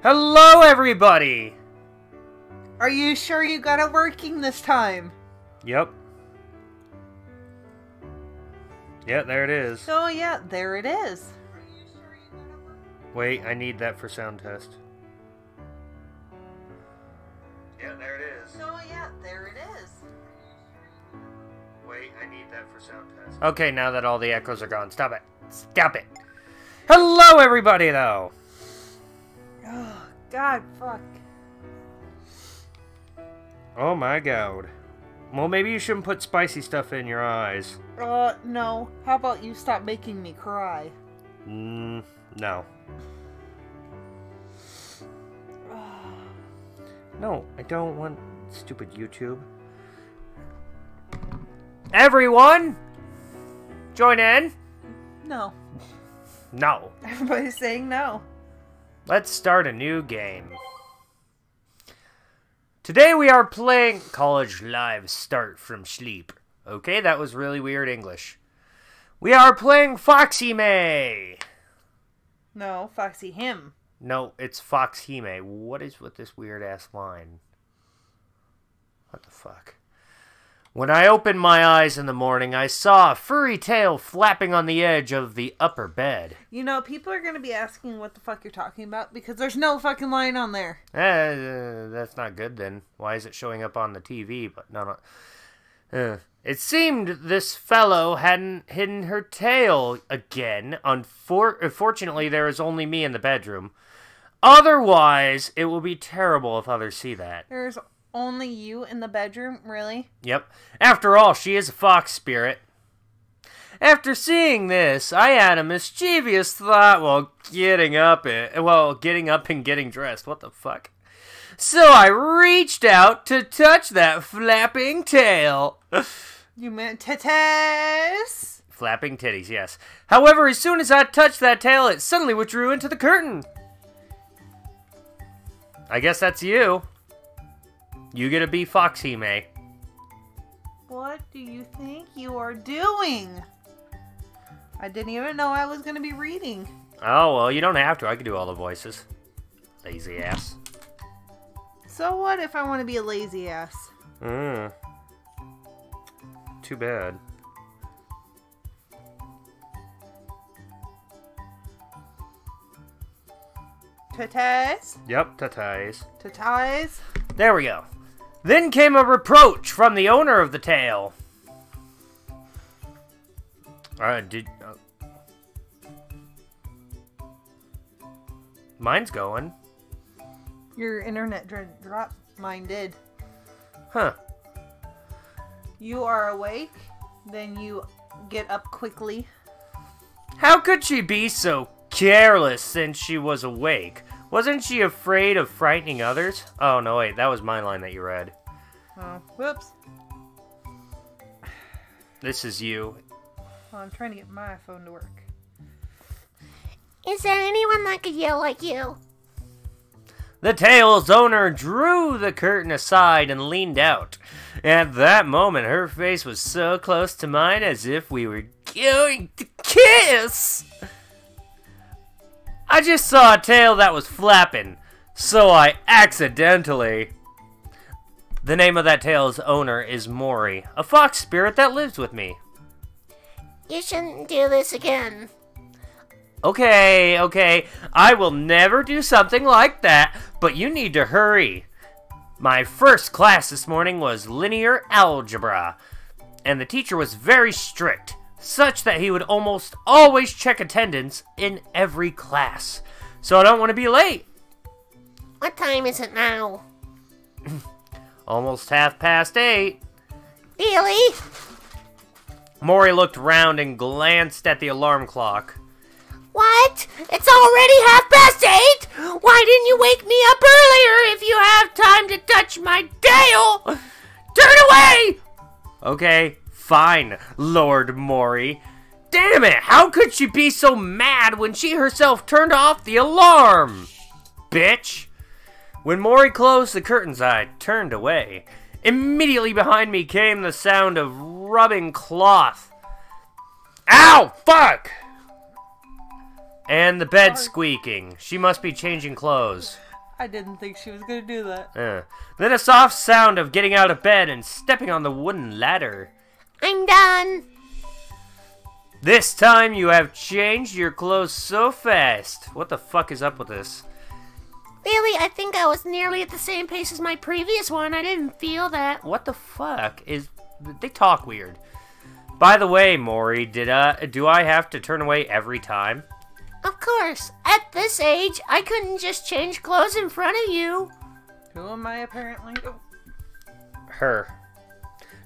Hello, everybody! Are you sure you got it working this time? Yep. Yeah, there it is. Oh, yeah, there it is. Wait, I need that for sound test. Yeah, there it is. Oh, yeah, there it is. Wait, I need that for sound test. Okay, now that all the echoes are gone, stop it. Stop it! Hello, everybody, though! Oh, God, fuck. Oh my god. Well, maybe you shouldn't put spicy stuff in your eyes. No. How about you stop making me cry? No. No, I don't want stupid YouTube. Everyone! Join in! No. No. Everybody's saying no. Let's start a new game. Today we are playing College Live Start from Sleep. Okay, that was really weird English. We are playing Foxy Mae. No, Foxy him. No, it's Foxy Mae. What is with this weird ass line? What the fuck? When I opened my eyes in the morning, I saw a furry tail flapping on the edge of the upper bed. You know, people are going to be asking what the fuck you're talking about because there's no fucking line on there. That's not good then. Why is it showing up on the TV? But no. It seemed this fellow hadn't hidden her tail again. Unfortunately, there is only me in the bedroom. Otherwise, it will be terrible if others see that. There's only you in the bedroom? Really? Up. After all, she is a fox spirit. After seeing this, I had a mischievous thought while getting up and getting dressed. What the fuck? So I reached out to touch that flapping tail. You meant titties? Flapping titties, yes. However, as soon as I touched that tail, it suddenly withdrew into the curtain. I guess that's you. You get to be Foxy Mae. What do you think you are doing? I didn't even know I was going to be reading. Oh, well, you don't have to. I can do all the voices. Lazy ass. So what if I want to be a lazy ass? Too bad. Titties? Yep, tatais. Titties? There we go. Then came a reproach from the owner of the tail. Mine's going. Your internet dropped. Mine did. Huh. You are awake, then you get up quickly. How could she be so careless since she was awake? Wasn't she afraid of frightening others? Oh, no, wait. That was my line that you read. Oh, whoops. This is you. Well, I'm trying to get my phone to work. Is there anyone that could yell like you? The tail's owner drew the curtain aside and leaned out. At that moment, her face was so close to mine as if we were going to kiss. I just saw a tail that was flapping, so I accidentally... The name of that tail's owner is Morrie, a fox spirit that lives with me. You shouldn't do this again. Okay, I will never do something like that, but you need to hurry. My first class this morning was linear algebra, and the teacher was very strict, such that he would almost always check attendance in every class. So I don't want to be late. What time is it now? Almost 8:30. Really? Morrie looked round and glanced at the alarm clock. What? It's already 8:30? Why didn't you wake me up earlier if you have time to touch my tail? Turn away! Okay, fine, Lord Morrie. Damn it, how could she be so mad when she herself turned off the alarm? Bitch. When Morrie closed the curtains, I turned away. Immediately behind me came the sound of rubbing cloth. Ow! Fuck! And the bed squeaking. She must be changing clothes. I didn't think she was gonna do that. Then a soft sound of getting out of bed and stepping on the wooden ladder. I'm done. This time you have changed your clothes so fast. What the fuck is up with this? Really, I think I was nearly at the same pace as my previous one. I didn't feel that. What the fuck is... They talk weird. By the way, Morrie, do I have to turn away every time? Of course. At this age, I couldn't just change clothes in front of you. Who am I apparently? Her.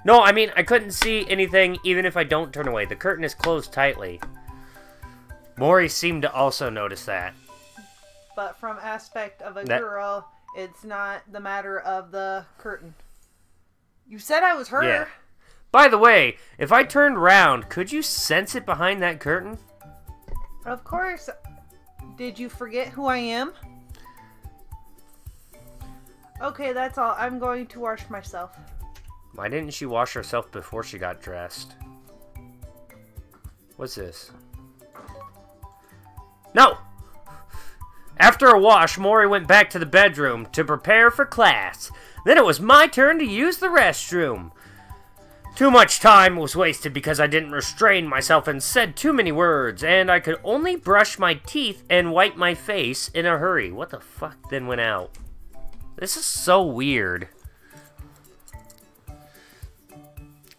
No, I mean, I couldn't see anything even if I don't turn away. The curtain is closed tightly. Morrie seemed to also notice that. But from aspect of a girl, it's not the matter of the curtain. You said I was her. Yeah. By the way, if I turned round, could you sense it behind that curtain? Of course. Did you forget who I am? Okay, that's all. I'm going to wash myself. Why didn't she wash herself before she got dressed? What's this? No! After a wash, Morrie went back to the bedroom to prepare for class. Then it was my turn to use the restroom. Too much time was wasted because I didn't restrain myself and said too many words, and I could only brush my teeth and wipe my face in a hurry. What the fuck then went out? This is so weird.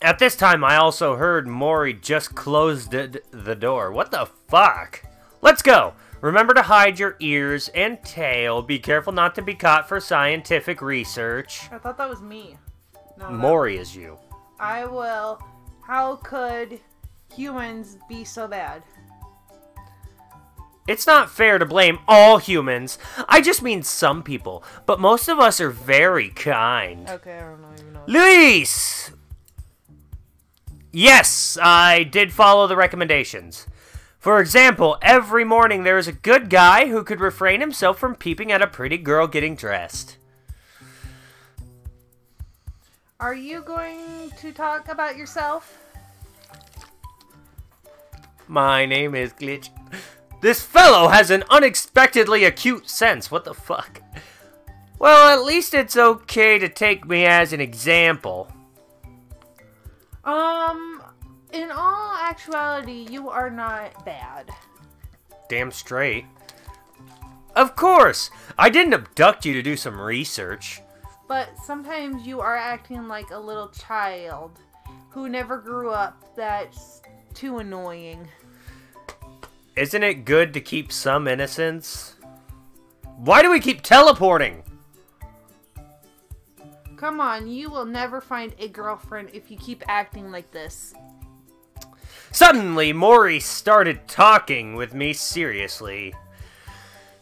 At this time, I also heard Morrie just closed the door. What the fuck? Let's go! Remember to hide your ears and tail. Be careful not to be caught for scientific research. I thought that was me. No, Morrie is you. I will. How could humans be so bad? It's not fair to blame all humans. I just mean some people. But most of us are very kind. Okay, I don't even know. Luis! Yes, I did follow the recommendations. For example, every morning there is a good guy who could refrain himself from peeping at a pretty girl getting dressed. Are you going to talk about yourself? My name is Gliitchzz. This fellow has an unexpectedly acute sense. What the fuck? Well, at least it's okay to take me as an example. In all actuality, you are not bad. Damn straight. Of course! I didn't abduct you to do some research. But sometimes you are acting like a little child who never grew up. That's too annoying. Isn't it good to keep some innocence? Why do we keep teleporting? Come on, you will never find a girlfriend if you keep acting like this. Suddenly, Morrie started talking with me seriously.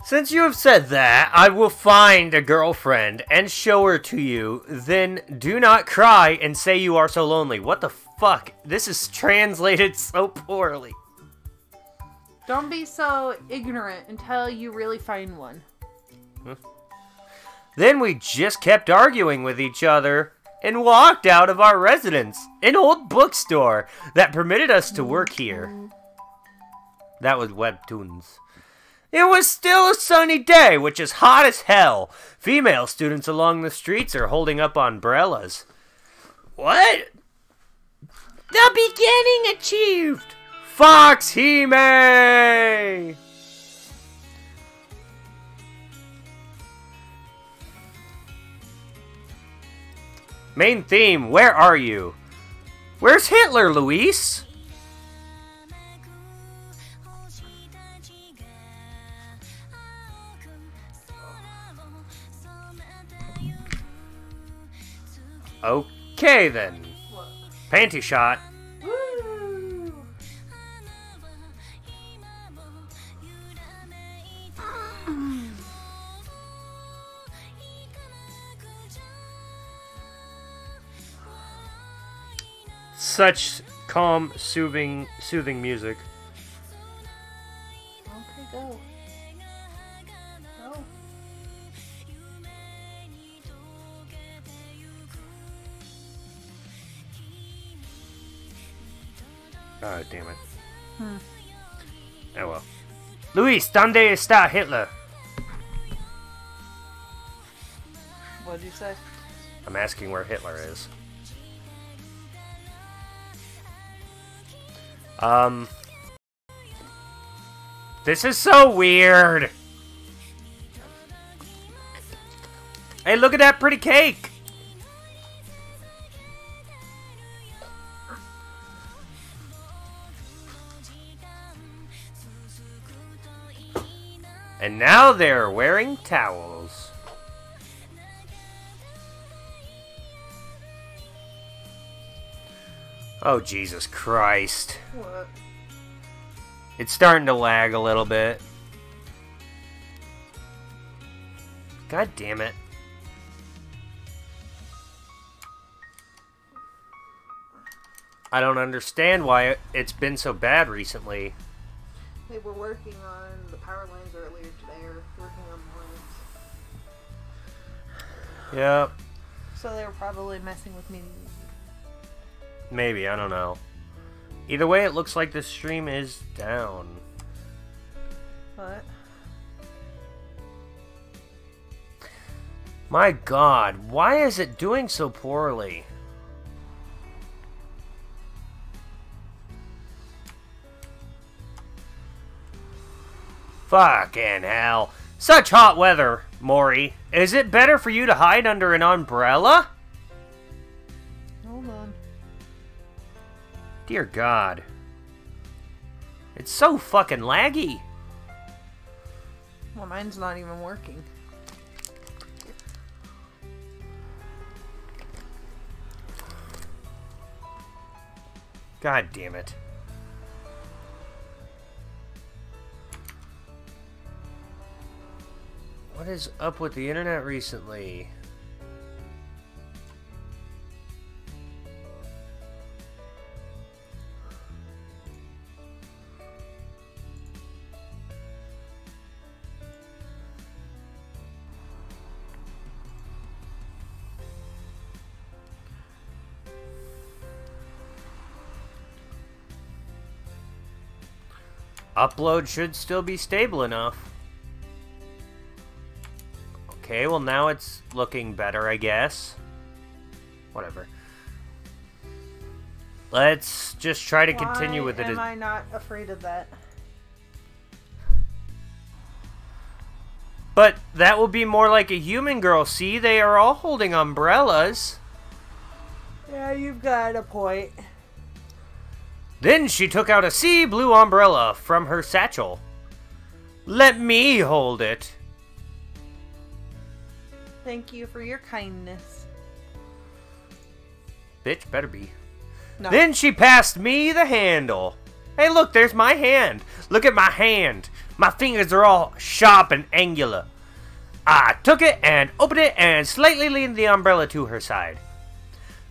Since you have said that, I will find a girlfriend and show her to you. Then do not cry and say you are so lonely. What the fuck? This is translated so poorly. Don't be so ignorant until you really find one. Then we just kept arguing with each other and walked out of our residence, an old bookstore that permitted us to work here. That was Webtoons. It was still a sunny day, which is hot as hell. Female students along the streets are holding up umbrellas. What? The beginning achieved! Foxy Mae! Main theme, where are you? Where's Hitler, Luis? Okay then. Panty shot. Woo! Such calm, soothing music. Okay, go. Go. Oh, damn it. Oh well. Luis, ¿dónde está Hitler? What'd you say? I'm asking where Hitler is. This is so weird. Hey, look at that pretty cake. And now they're wearing towels. Oh, Jesus Christ. What? It's starting to lag a little bit. God damn it. I don't understand why it's been so bad recently. They were working on the power lines earlier today, or working on the lines. Yep. So they were probably messing with me. Maybe, I don't know. Either way, it looks like the stream is down. What? My God, why is it doing so poorly? Fucking hell. Such hot weather, Morrie. Is it better for you to hide under an umbrella? Hold on. Dear God. It's so fucking laggy. Well, mine's not even working. God damn it. What is up with the internet recently? Upload should still be stable enough. Okay, well now it's looking better, I guess. Whatever. Let's just try to continue with it. Why am I not afraid of that? But that will be more like a human girl. See, they are all holding umbrellas. Yeah, you've got a point. Then she took out a sea blue umbrella from her satchel. Let me hold it. Thank you for your kindness. Bitch, better be. No. Then she passed me the handle. Hey, look, there's my hand. Look at my hand. My fingers are all sharp and angular. I took it and opened it and slightly leaned the umbrella to her side.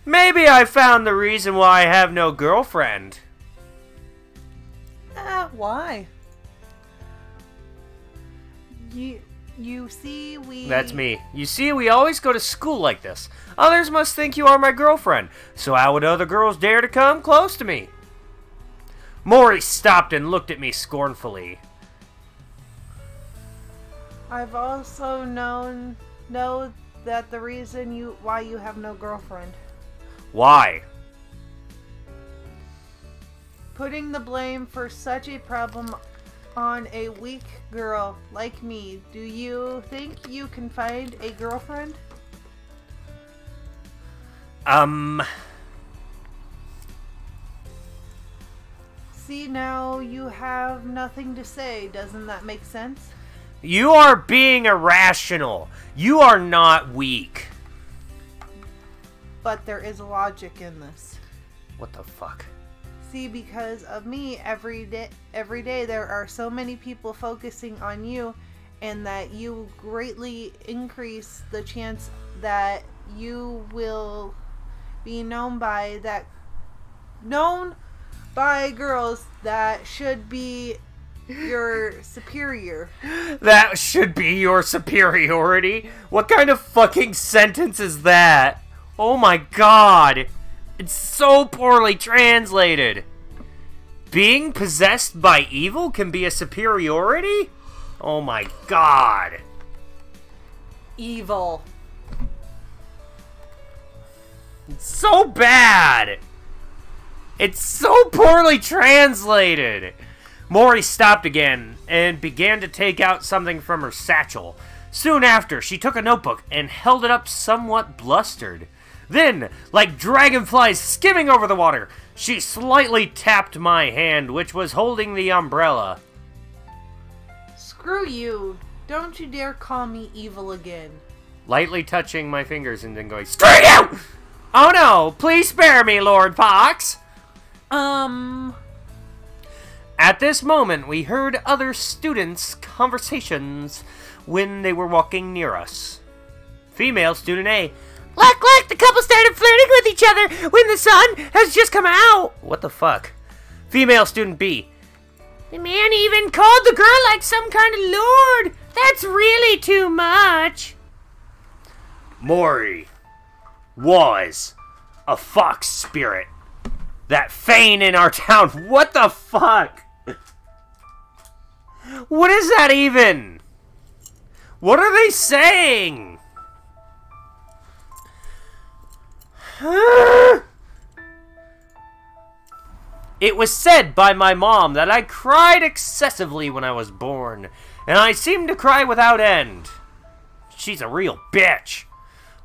Maybe I found the reason why I have no girlfriend. Why? You see, we... That's me. You see, we always go to school like this. Others must think you are my girlfriend. So how would other girls dare to come close to me? Morrie stopped and looked at me scornfully. I've also know that the reason why you have no girlfriend. Why? Putting the blame for such a problem on a weak girl like me. Do you think you can find a girlfriend? See, now you have nothing to say. Doesn't that make sense? You are being irrational. You are not weak. But there is logic in this. What the fuck? See, because of me, every day there are so many people focusing on you, and that you greatly increase the chance that you will be known by girls that should be your superior. That should be your superiority? What kind of fucking sentence is that? Oh my God. It's so poorly translated. Being possessed by evil can be a superiority? Oh my God. Evil. It's so bad. It's so poorly translated. Morrie stopped again and began to take out something from her satchel. Soon after, she took a notebook and held it up somewhat blustered. Then, like dragonflies skimming over the water, she slightly tapped my hand, which was holding the umbrella. Screw you. Don't you dare call me evil again. Lightly touching my fingers and then going, "Screw you! Oh no, please spare me, Lord Fox." At this moment, we heard other students' conversations when they were walking near us. Female student A. Look, the couple started flirting with each other when the sun has just come out. What the fuck? Female student B. The man even called the girl like some kind of lord. That's really too much. Morrie was a fox spirit that feign in our town. What the fuck? What is that even? What are they saying? It was said by my mom that I cried excessively when I was born, and I seemed to cry without end. She's a real bitch.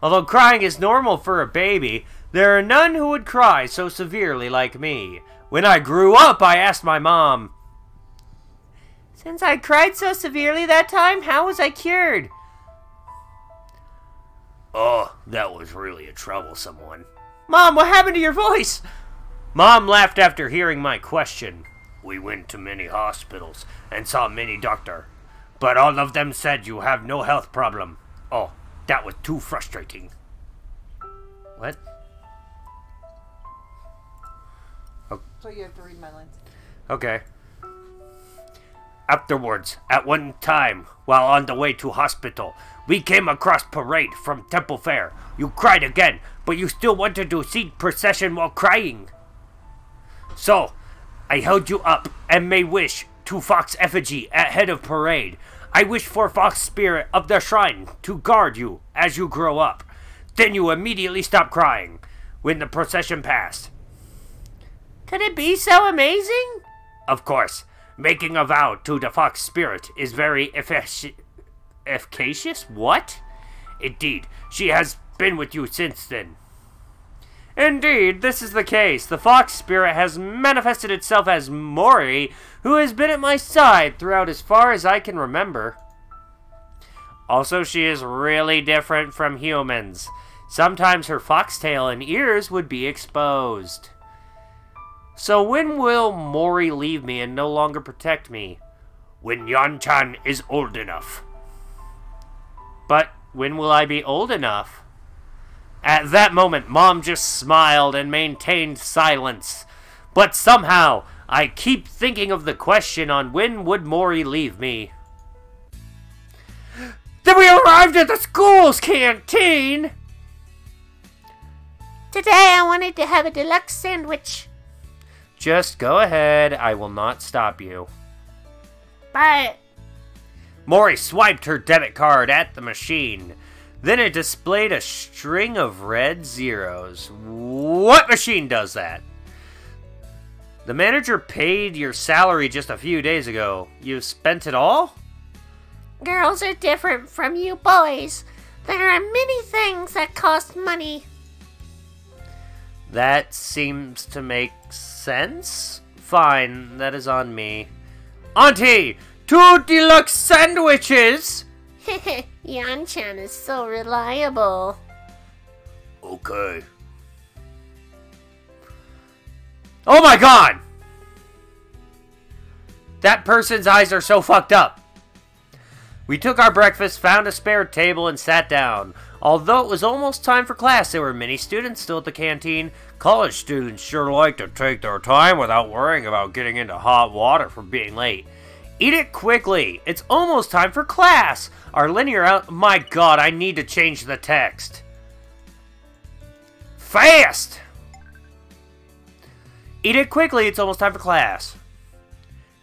Although crying is normal for a baby, there are none who would cry so severely like me. When I grew up, I asked my mom, "Since I cried so severely that time, how was I cured?" "Oh, that was really a troublesome one." "Mom, what happened to your voice?" Mom laughed after hearing my question. "We went to many hospitals and saw many doctors, but all of them said you have no health problem. Oh, that was too frustrating." What? So you have to read my lines. Okay. Afterwards, at one time, while on the way to hospital, we came across Parade from Temple Fair. You cried again, but you still wanted to see procession while crying. So, I held you up and made wish to Fox Effigy at head of Parade. I wish for Fox Spirit of the Shrine to guard you as you grow up. Then you immediately stopped crying when the procession passed. Could it be so amazing? Of course, making a vow to the Fox Spirit is very efficacious? What? Indeed, she has been with you since then. Indeed, this is the case. The Fox Spirit has manifested itself as Morrie, who has been at my side throughout as far as I can remember. Also, she is really different from humans. Sometimes her foxtail and ears would be exposed. So when will Morrie leave me and no longer protect me? When Yan-chan is old enough. But when will I be old enough? At that moment, Mom just smiled and maintained silence. But somehow, I keep thinking of the question on when would Morrie leave me. Then we arrived at the school's canteen! Today I wanted to have a deluxe sandwich. Just go ahead, I will not stop you. But Morrie swiped her debit card at the machine. Then it displayed a string of red zeros. What machine does that? The manager paid your salary just a few days ago. You spent it all? girls are different from you boys. There are many things that cost money. That seems to make sense. Fine, that is on me. Auntie, 2 deluxe sandwiches! Yan-chan is so reliable. Okay. Oh my god! That person's eyes are so fucked up. We took our breakfast, found a spare table, and sat down. Although it was almost time for class, there were many students still at the canteen. College students sure like to take their time without worrying about getting into hot water for being late. Eat it quickly. It's almost time for class. Our linear out... My god, I need to change the text. Fast! Eat it quickly. It's almost time for class.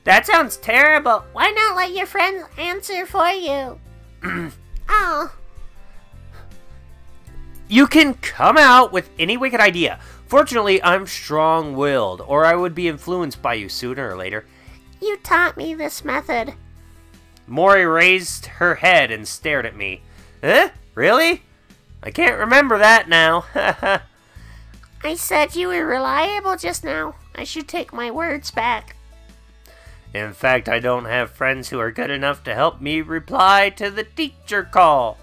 That sounds terrible. Why not let your friends answer for you? Oh. You can come out with any wicked idea. Fortunately, I'm strong-willed, or I would be influenced by you sooner or later. You taught me this method. Morrie raised her head and stared at me. Huh? Really? I can't remember that now. I said you were reliable just now. I should take my words back. In fact, I don't have friends who are good enough to help me reply to the teacher call.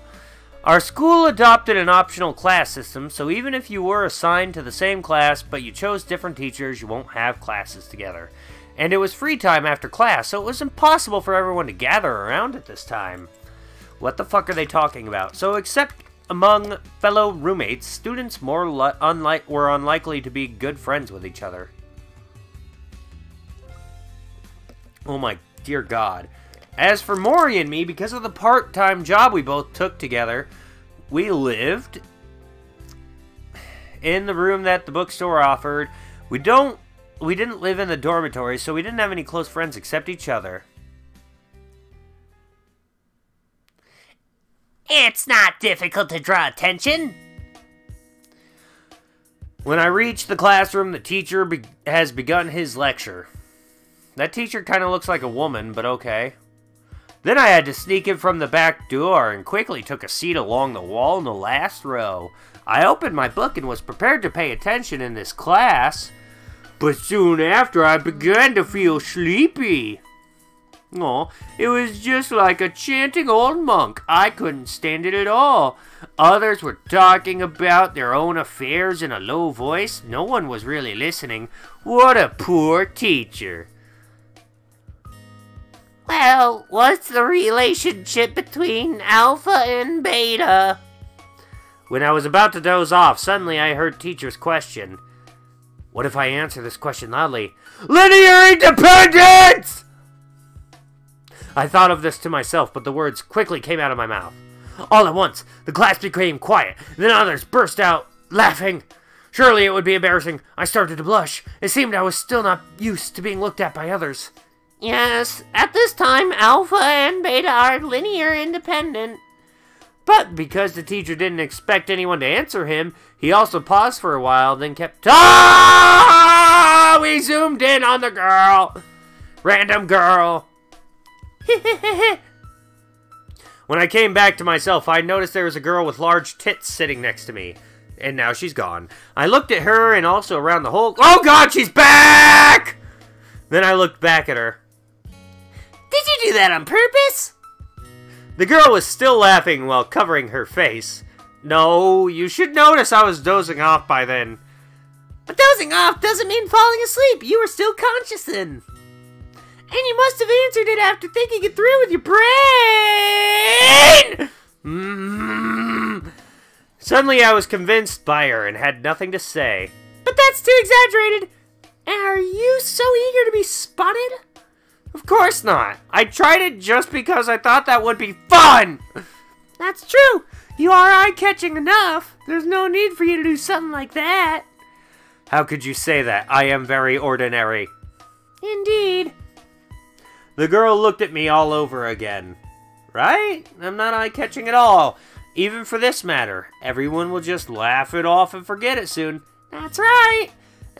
Our school adopted an optional class system, so even if you were assigned to the same class but you chose different teachers, you won't have classes together. And it was free time after class, so it was impossible for everyone to gather around at this time. What the fuck are they talking about? So except among fellow roommates, students were unlikely to be good friends with each other. Oh my dear God. As for Morrie and me, because of the part-time job we both took together, we lived in the room that the bookstore offered. We didn't live in the dormitory, so we didn't have any close friends except each other. It's not difficult to draw attention. When I reached the classroom, the teacher has begun his lecture. That teacher kind of looks like a woman, but okay. Then I had to sneak in from the back door and quickly took a seat along the wall in the last row. I opened my book and was prepared to pay attention in this class, but soon after I began to feel sleepy. Oh, it was just like a chanting old monk. I couldn't stand it at all. Others were talking about their own affairs in a low voice. No one was really listening. What a poor teacher. Well, what's the relationship between alpha and beta? When I was about to doze off, suddenly I heard teacher's question. What if I answer this question loudly? Linear independence! I thought of this to myself, but the words quickly came out of my mouth. All at once, the class became quiet. Then others burst out laughing. Surely it would be embarrassing. I started to blush. It seemed I was still not used to being looked at by others. Yes, at this time, alpha and beta are linear independent. But because the teacher didn't expect anyone to answer him, he also paused for a while, then kept Ah! We zoomed in on the girl. Random girl. When I came back to myself, I noticed there was a girl with large tits sitting next to me. And now she's gone. I looked at her and also around the whole... Oh God, she's back! Then I looked back at her. Did you do that on purpose? The girl was still laughing while covering her face. No, you should notice I was dozing off by then. But dozing off doesn't mean falling asleep. You were still conscious then. And you must have answered it after thinking it through with your brain! Suddenly I was convinced by her and had nothing to say. But that's too exaggerated. And are you so eager to be spotted? Of course not. I tried it just because I thought that would be fun! That's true. You are eye-catching enough. There's no need for you to do something like that. How could you say that? I am very ordinary. Indeed. The girl looked at me all over again. Right? I'm not eye-catching at all. Even for this matter. Everyone will just laugh it off and forget it soon. That's right.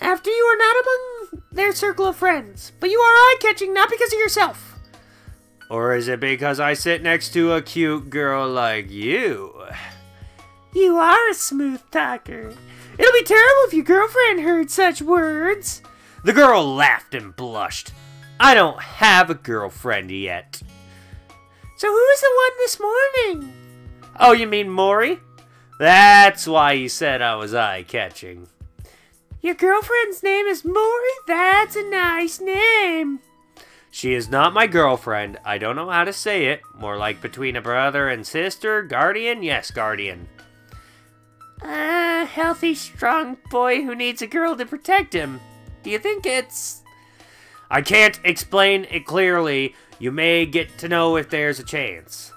After you are not among their circle of friends. But you are eye-catching not because of yourself. Or is it because I sit next to a cute girl like you? You are a smooth talker. It'll be terrible if your girlfriend heard such words. The girl laughed and blushed. I don't have a girlfriend yet. So who is the one this morning? Oh, you mean Morrie? That's why you said I was eye-catching. Your girlfriend's name is Morrie? That's a nice name. She is not my girlfriend. I don't know how to say it. More like between a brother and sister. Guardian? Yes, guardian. A healthy, strong boy who needs a girl to protect him. Do you think it's... I can't explain it clearly. You may get to know if there's a chance.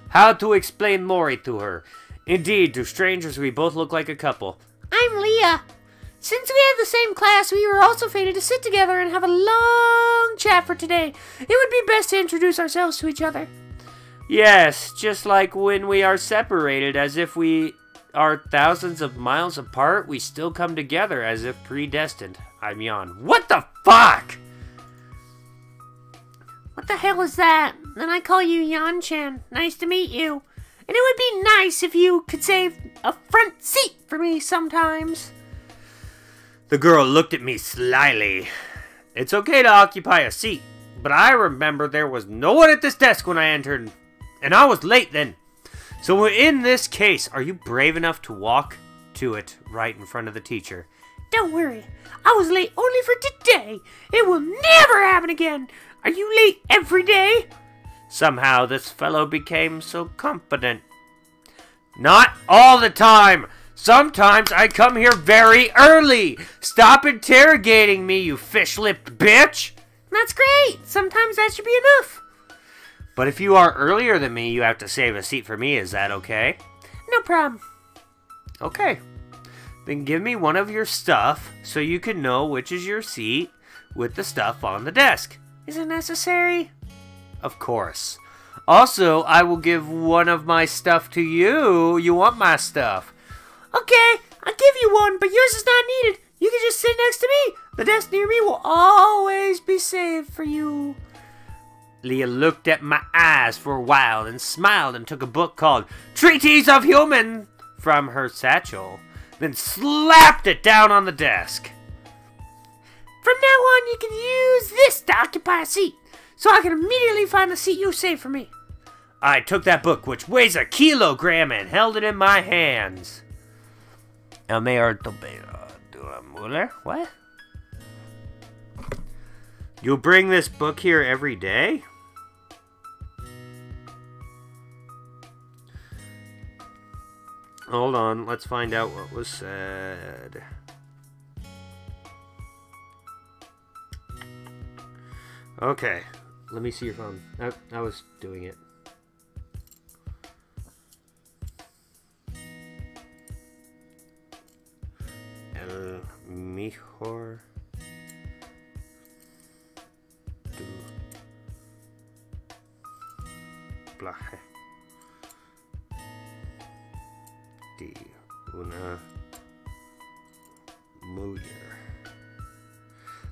How to explain Morrie to her? Indeed, to strangers we both look like a couple. I'm Leah. Since we have the same class, we were also fated to sit together and have a long chat for today. It would be best to introduce ourselves to each other. Yes, just like when we are separated, as if we are thousands of miles apart, we still come together as if predestined. I'm Yon. What the fuck? What the hell is that? Then I call you Yan-chan. Nice to meet you. And it would be nice if you could save a front seat for me sometimes. The girl looked at me slyly. It's okay to occupy a seat, but I remember there was no one at this desk when I entered, and I was late then. So in this case, are you brave enough to walk to it right in front of the teacher? Don't worry. I was late only for today. It will never happen again. Are you late every day? Somehow this fellow became so confident. Not all the time. Sometimes I come here very early. Stop interrogating me, you fish-lipped bitch. That's great. Sometimes that should be enough. But if you are earlier than me, you have to save a seat for me. Is that okay? No problem. Okay. Then give me one of your stuff so you can know which is your seat with the stuff on the desk. Is it necessary? Of course. Also, I will give one of my stuff to you. You want my stuff. Okay, I'll give you one, but yours is not needed. You can just sit next to me. The desk near me will always be saved for you. Leah looked at my eyes for a while and smiled and took a book called Treatise of Human from her satchel, then slapped it down on the desk. From now on, you can use this to occupy a seat, so I can immediately find the seat you saved for me. I took that book, which weighs 1 kilogram, and held it in my hands. What? You bring this book here every day? Hold on, let's find out what was said. Okay, let me see your phone. I was doing it. El mejor doblaje de una mujer.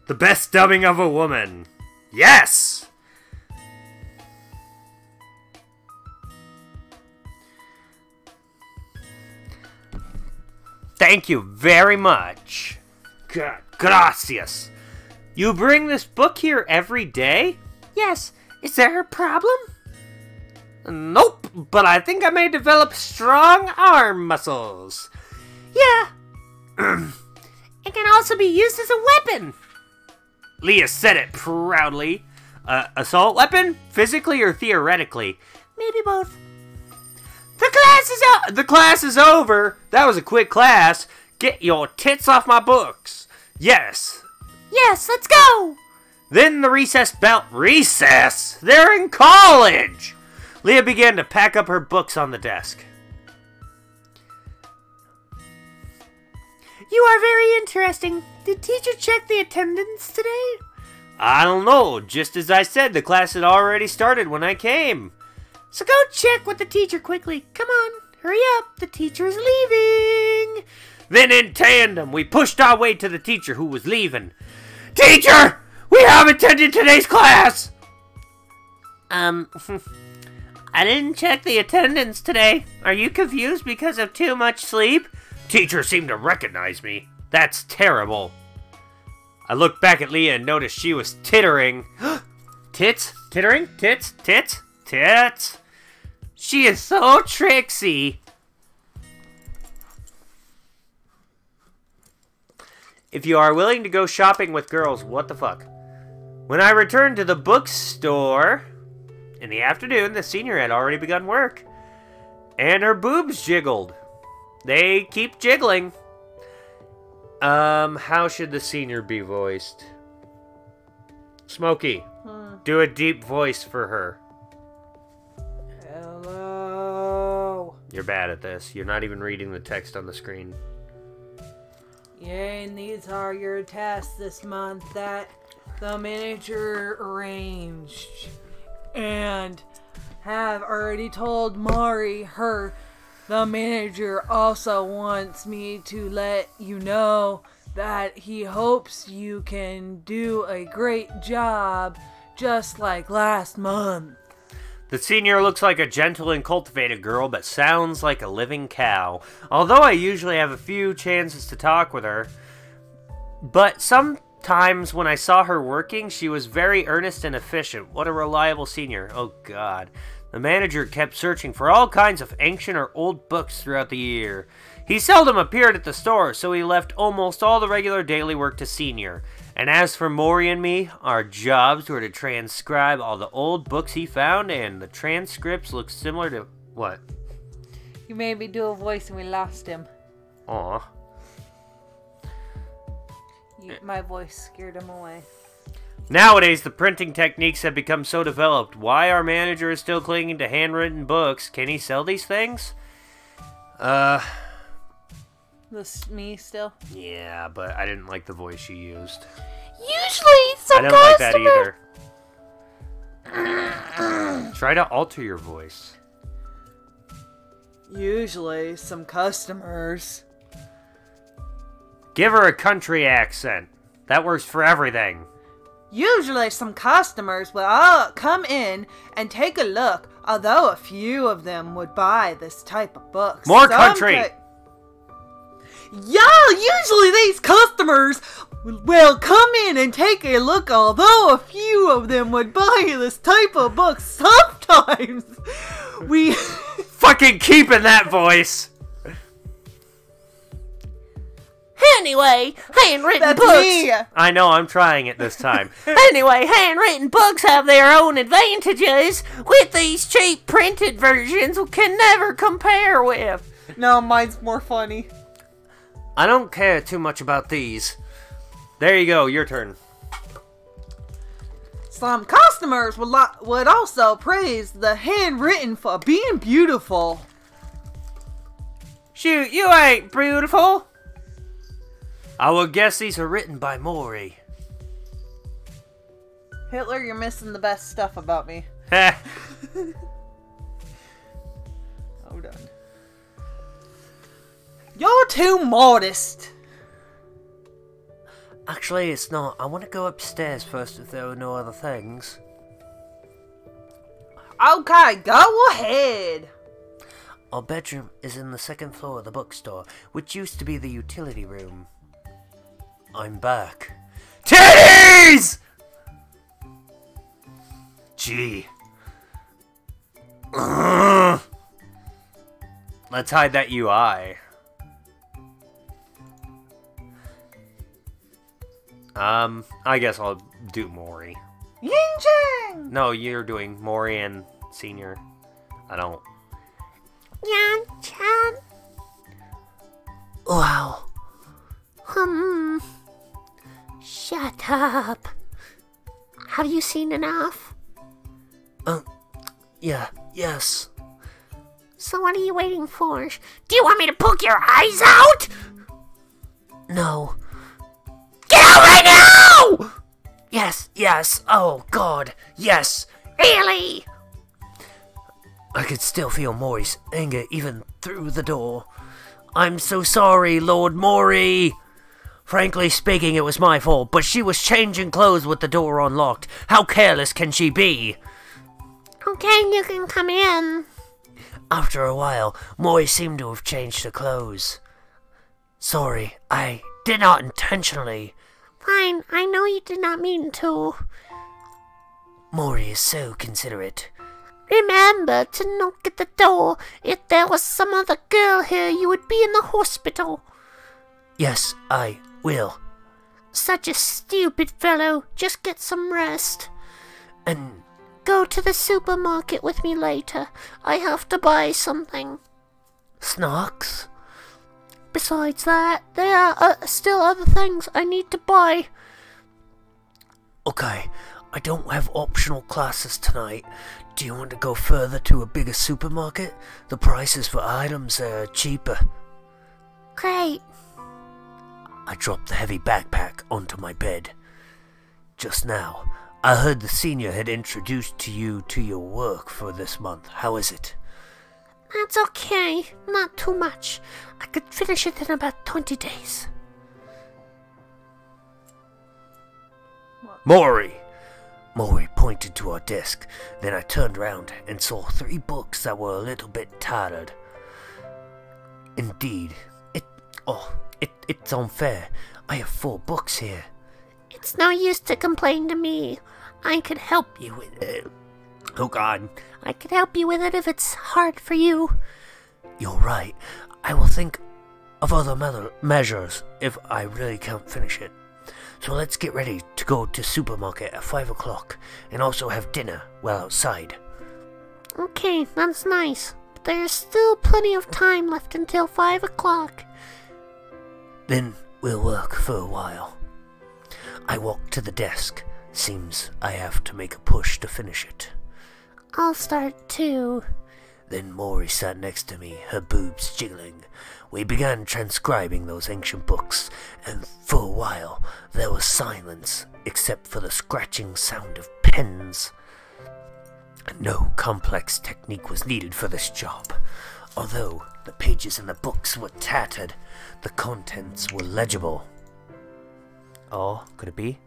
The best dubbing of a woman. Yes! Thank you very much. Gracias. You bring this book here every day? Yes. Is there a problem? Nope, but I think I may develop strong arm muscles. Yeah. It can also be used as a weapon. Leah said it proudly. Assault weapon? Physically or theoretically? Maybe both. The class is over. That was a quick class. Get your tits off my books. Yes. Yes, let's go. Then the recess bell. Recess? They're in college. Leah began to pack up her books on the desk. You are very interesting. Did teacher check the attendance today? I don't know. Just as I said, the class had already started when I came. So go check with the teacher quickly. Come on, hurry up. The teacher is leaving. Then in tandem, we pushed our way to the teacher who was leaving. Teacher! We have attended today's class! I didn't check the attendance today. Are you confused because of too much sleep? Teacher seemed to recognize me. That's terrible. I looked back at Leah and noticed she was tittering. Tits? Tittering? Tits? Tits? Tits? She is so tricksy. If you are willing to go shopping with girls, what the fuck? When I returned to the bookstore in the afternoon, the senior had already begun work. And her boobs jiggled. They keep jiggling. How should the senior be voiced? Smokey, do a deep voice for her. Hello. You're bad at this. You're not even reading the text on the screen. Yay, and these are your tests this month that the manager arranged. And have already told Morrie the manager also wants me to let you know that he hopes you can do a great job just like last month. The senior looks like a gentle and cultivated girl, but sounds like a living cow. Although I usually have a few chances to talk with her, but sometimes when I saw her working, she was very earnest and efficient. What a reliable senior. Oh God. The manager kept searching for all kinds of ancient or old books throughout the year. He seldom appeared at the store, so he left almost all the regular daily work to Senior. And as for Morrie and me, our jobs were to transcribe all the old books he found, and the transcripts looked similar to... What? You made me do a voice and we lost him. Aw. My voice scared him away. Nowadays, the printing techniques have become so developed. Why our manager is still clinging to handwritten books? Can he sell these things? This me still? Yeah, but I didn't like the voice she used. Usually, some I didn't like that customer... either. Try to alter your voice. Usually, some customers. Give her a country accent. That works for everything. Usually, some customers will all come in and take a look, although a few of them would buy this type of books. More country! Yeah, usually these customers will come in and take a look, although a few of them would buy this type of book. Sometimes we... Fucking keeping that voice! Anyway, handwritten That's books. me! I know, I'm trying it this time. Anyway, handwritten books have their own advantages, with these cheap printed versions we can never compare with. No, mine's more funny. I don't care too much about these. There you go, your turn. Some customers would also praise the handwritten for being beautiful. Shoot, you ain't beautiful. I would guess these are written by Morrie. Hitler, you're missing the best stuff about me. Heh. Hold on. You're too modest. Actually, it's not. I want to go upstairs first if there are no other things. Okay, go ahead. Our bedroom is in the second floor of the bookstore, which used to be the utility room. I'm back. Titties! Gee. Ugh. Let's hide that UI. I guess I'll do Morrie. Ying-chang! No, you're doing Morrie and Senior. I don't. Yan-chan. Wow. Shut up. Have you seen enough? Yes. So what are you waiting for? Do you want me to poke your eyes out? No. Get out right now! Yes. Oh, God. Yes. Really? I could still feel Morrie's anger even through the door. I'm so sorry, Lord Morrie. Frankly speaking, it was my fault, but she was changing clothes with the door unlocked. How careless can she be? Okay, you can come in. After a while, Morrie seemed to have changed her clothes. Sorry, I did not intentionally. Fine, I know you did not mean to. Morrie is so considerate. Remember to knock at the door. If there was some other girl here, you would be in the hospital. Yes, I will. Such a stupid fellow. Just get some rest. And go to the supermarket with me later. I have to buy something. snacks? Besides that, there are still other things I need to buy. Okay, I don't have optional classes tonight. Do you want to go further to a bigger supermarket? The prices for items are cheaper. Great. I dropped the heavy backpack onto my bed. Just now, I heard the senior had introduced you to your work for this month. How is it? That's okay. Not too much. I could finish it in about 20 days. Morrie! Morrie pointed to our desk. Then I turned around and saw 3 books that were a little bit tattered. Indeed, it's unfair. I have 4 books here. It's no use to complain to me. I could help you with it. Oh God. I could help you with it if it's hard for you. You're right. I will think of other measures if I really can't finish it. So let's get ready to go to supermarket at 5 o'clock and also have dinner well outside. Okay, that's nice. But there's still plenty of time left until 5 o'clock. Then we'll work for a while. I walked to the desk. Seems I have to make a push to finish it. I'll start too. Then Morrie sat next to me, her boobs jiggling. We began transcribing those ancient books, and for a while there was silence, except for the scratching sound of pens. No complex technique was needed for this job. Although the pages in the books were tattered, the contents were legible. Oh, could it be?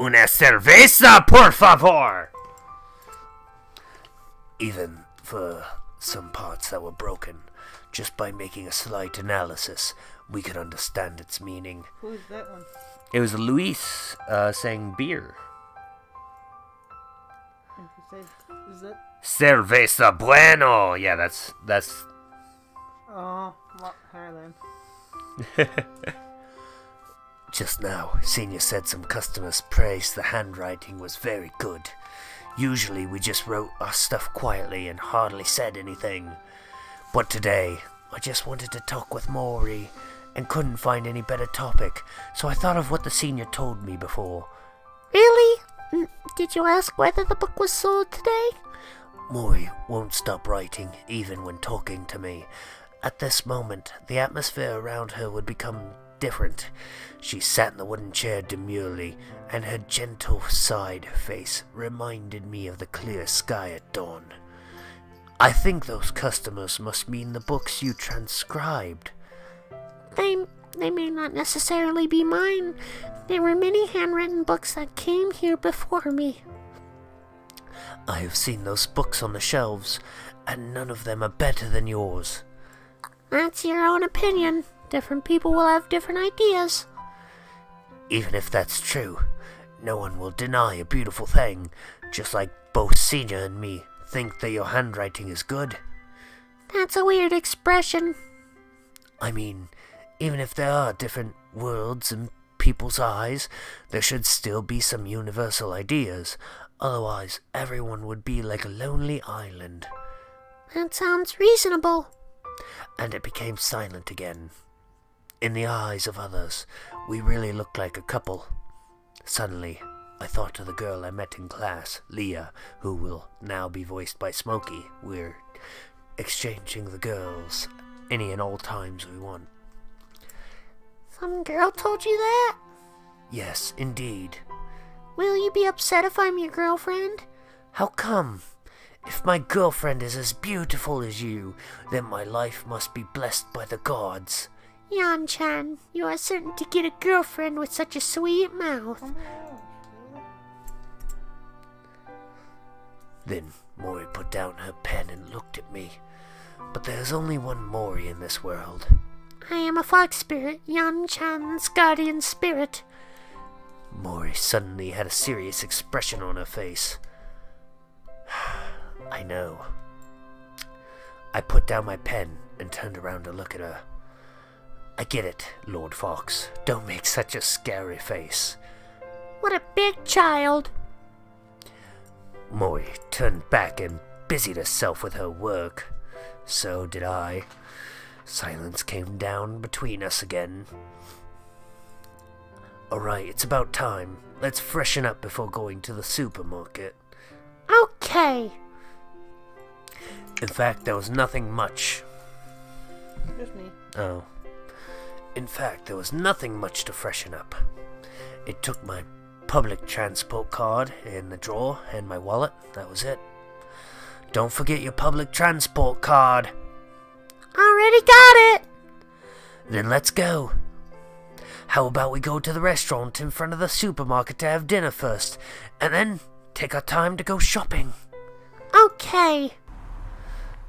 Una cerveza, por favor! Even for some parts that were broken, just by making a slight analysis, we could understand its meaning. Who's that one? It was Luis saying beer. Is that? Cerveza bueno! Yeah, that's... Oh, a lot higher then. Just now, Senior said some customers praised the handwriting was very good. Usually we just wrote our stuff quietly and hardly said anything. But today, I just wanted to talk with Morrie and couldn't find any better topic, so I thought of what the Senior told me before. Really? Did you ask whether the book was sold today? Morrie won't stop writing, even when talking to me. At this moment, the atmosphere around her would become different. She sat in the wooden chair demurely, and her gentle side face reminded me of the clear sky at dawn. I think those customers must mean the books you transcribed. They may not necessarily be mine. There were many handwritten books that came here before me. I have seen those books on the shelves, and none of them are better than yours. That's your own opinion. Different people will have different ideas. Even if that's true, no one will deny a beautiful thing, just like both Senior and me think that your handwriting is good. That's a weird expression. I mean, even if there are different worlds in people's eyes, there should still be some universal ideas. Otherwise, everyone would be like a lonely island. That sounds reasonable. And it became silent again. In the eyes of others, we really looked like a couple. Suddenly, I thought of the girl I met in class, Leah, who will now be voiced by Smokey. We're exchanging the girls any and all times we want. Some girl told you that? Yes, indeed. Will you be upset if I'm your girlfriend? How come? If my girlfriend is as beautiful as you, then my life must be blessed by the gods. Yan-chan, you are certain to get a girlfriend with such a sweet mouth. Then Morrie put down her pen and looked at me. But there's only one Morrie in this world. I am a fox spirit, Yan-chan's guardian spirit. Morrie suddenly had a serious expression on her face. I know. I put down my pen and turned around to look at her. I get it, Lord Fox. Don't make such a scary face. What a big child. Morrie turned back and busied herself with her work. So did I. Silence came down between us again. Alright, it's about time. Let's freshen up before going to the supermarket. Okay. In fact, there was nothing much. Just me. Oh. In fact, there was nothing much to freshen up. It took my public transport card in the drawer and my wallet. That was it. Don't forget your public transport card. Already got it. Then let's go. How about we go to the restaurant in front of the supermarket to have dinner first, and then take our time to go shopping? Okay.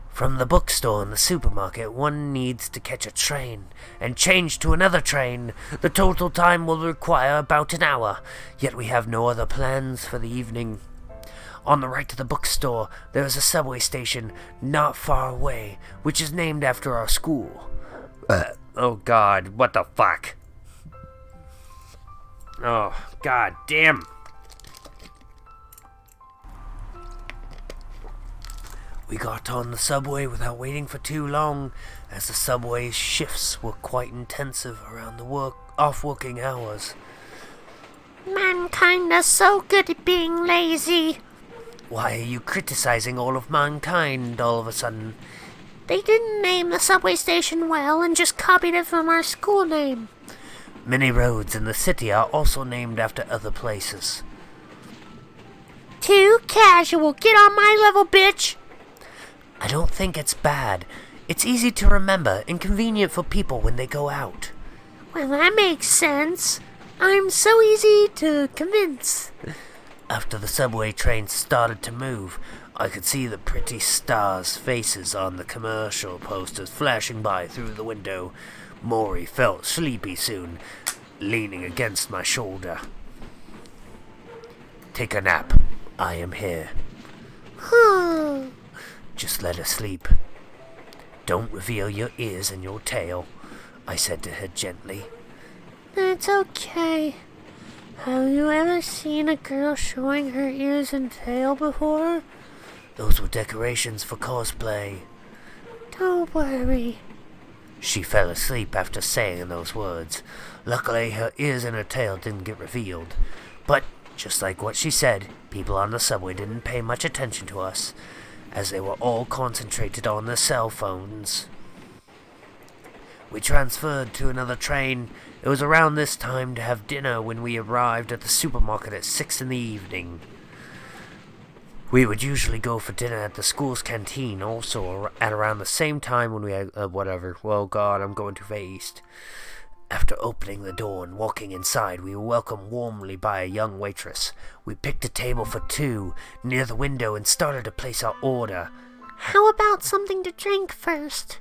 From the bookstore and the supermarket, one needs to catch a train and change to another train. The total time will require about an hour, yet we have no other plans for the evening. On the right of the bookstore, there is a subway station not far away, which is named after our school. Oh God, what the fuck? Oh, God damn. We got on the subway without waiting for too long, as the subway shifts were quite intensive around the off-working hours. Mankind are so good at being lazy. Why are you criticizing all of mankind all of a sudden? They didn't name the subway station well and just copied it from our school name. Many roads in the city are also named after other places. Too casual. Get on my level, bitch. I don't think it's bad. It's easy to remember and convenient for people when they go out. Well, that makes sense. I'm so easy to convince. After the subway train started to move, I could see the pretty stars' faces on the commercial posters flashing by through the window. Morrie felt sleepy soon, leaning against my shoulder. Take a nap. I am here. Just let her sleep. Don't reveal your ears and your tail, I said to her gently. It's okay. Have you ever seen a girl showing her ears and tail before? Those were decorations for cosplay. Don't worry. She fell asleep after saying those words. Luckily, her ears and her tail didn't get revealed. But, just like what she said, people on the subway didn't pay much attention to us, as they were all concentrated on their cell phones. We transferred to another train. It was around this time to have dinner when we arrived at the supermarket at 6 in the evening. We would usually go for dinner at the school's canteen also at around the same time when we had, whatever. Well, God, I'm going too fast. After opening the door and walking inside, we were welcomed warmly by a young waitress. We picked a table for two near the window and started to place our order. How about something to drink first?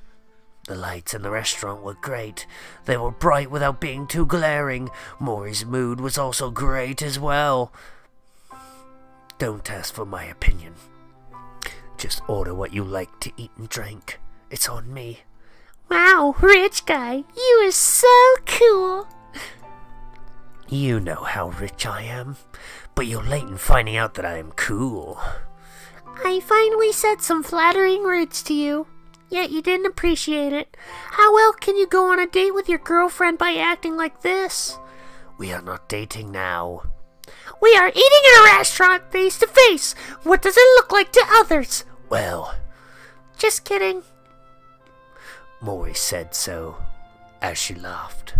The lights in the restaurant were great. They were bright without being too glaring. Morrie's mood was also great as well. Don't ask for my opinion. Just order what you like to eat and drink. It's on me. Wow, rich guy, you are so cool. You know how rich I am, but you're late in finding out that I am cool. I finally said some flattering words to you, yet you didn't appreciate it. How well can you go on a date with your girlfriend by acting like this? We are not dating now. We are eating in a restaurant face to face. What does it look like to others? Well, just kidding. Morrie said so, as she laughed.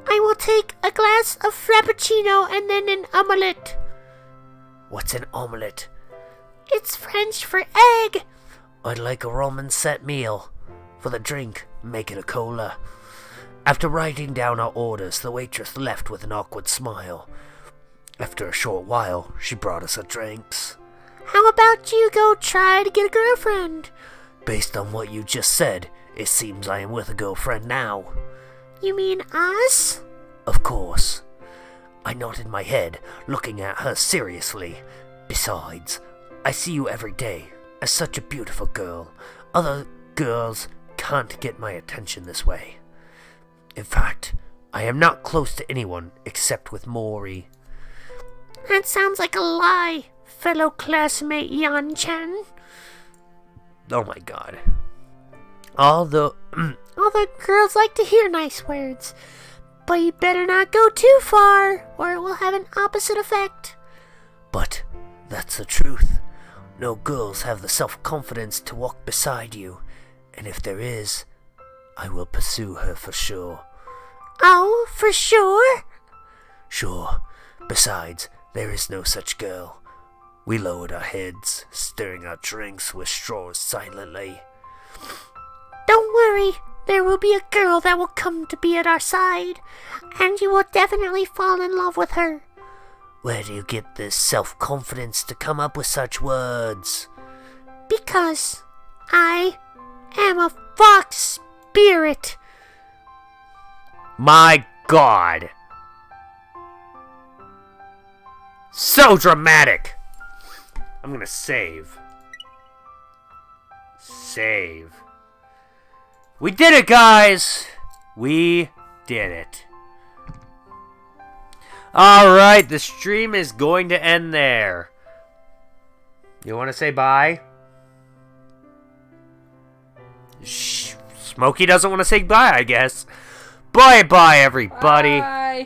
I will take a glass of frappuccino and then an omelette. What's an omelette? It's French for egg. I'd like a Roman set meal. For the drink, make it a cola. After writing down our orders, the waitress left with an awkward smile. After a short while, she brought us our drinks. How about you go try to get a girlfriend? Based on what you just said, it seems I am with a girlfriend now. You mean us? Of course. I nodded my head, looking at her seriously. Besides, I see you every day as such a beautiful girl. Other girls can't get my attention this way. In fact, I am not close to anyone except with Morrie. That sounds like a lie, fellow classmate Yan-chan. Oh my God. Although girls like to hear nice words, but you better not go too far, or it will have an opposite effect. But that's the truth. No girls have the self-confidence to walk beside you, and if there is, I will pursue her for sure. Oh, for sure? Sure, Besides, there is no such girl. We lowered our heads, stirring our drinks with straws silently. Don't worry, there will be a girl that will come to be at our side, and you will definitely fall in love with her. Where do you get this self-confidence to come up with such words? Because I am a fox spirit. My God. So dramatic. I'm gonna save. Save. We did it, guys. We did it. Alright, the stream is going to end there. You want to say bye? Smokey doesn't want to say bye, I guess. Bye-bye, everybody. Bye.